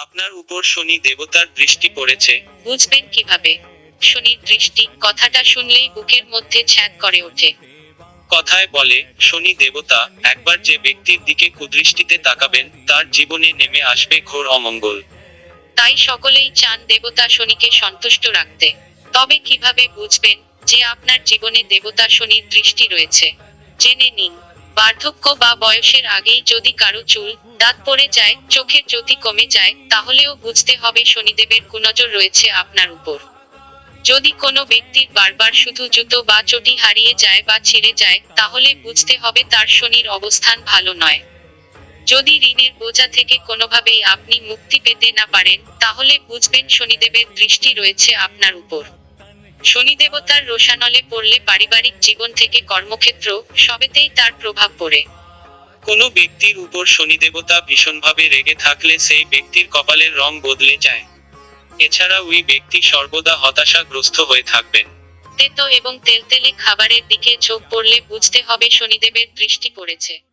আপনার উপর শনি দেবতার দৃষ্টি পড়েছে। বুঝবেন কিভাবে? শনির দৃষ্টি কথাটা শুনলেই বুকের মধ্যে ছ্যাদ করে ওঠে। কথায় বলে, শনি দেবতা একবার যে ব্যক্তির দিকে কুদৃষ্টিতে তাকাবেন, তার জীবনে নেমে আসবে ঘোর অমঙ্গল। তাই সকলেই চান দেবতা শনিকে সন্তুষ্ট রাখতে। তবে কিভাবে বুঝবেন যে আপনার জীবনে দেবতা শনির দৃষ্টি রয়েছে? জেনে নিন। বার্ধক্য বা বয়সের আগেই যদি কারো চুল, দাঁত পড়ে যায়, চোখের জ্যোতি কমে যায়, তাহলেও বুঝতে হবে শনিদেবের কুনজর রয়েছে আপনার উপর। যদি কোনো ব্যক্তির বারবার শুধু জুতো বা চটি হারিয়ে যায় বা ছিঁড়ে যায়, তাহলে বুঝতে হবে তার শনির অবস্থান ভালো নয়। যদি ঋণের বোঝা থেকে কোনোভাবেই আপনি মুক্তি পেতে না পারেন, তাহলে বুঝবেন শনিদেবের দৃষ্টি রয়েছে আপনার উপর। শনিদেবতার রোষানলে পড়লে পারিবারিক জীবন থেকে কর্মক্ষেত্র, সবেতেই তার প্রভাব পড়ে। কোনো ব্যক্তির উপর শনিদেবতা ভীষণভাবে রেগে থাকলে সেই ব্যক্তির কপালের রং বদলে যায়। এছাড়া ওই ব্যক্তি সর্বদা হতাশাগ্রস্ত হয়ে থাকবেন। তেতো এবং তেলতেলে খাবারের দিকে চোখ পড়লে বুঝতে হবে শনিদেবের দৃষ্টি পড়েছে।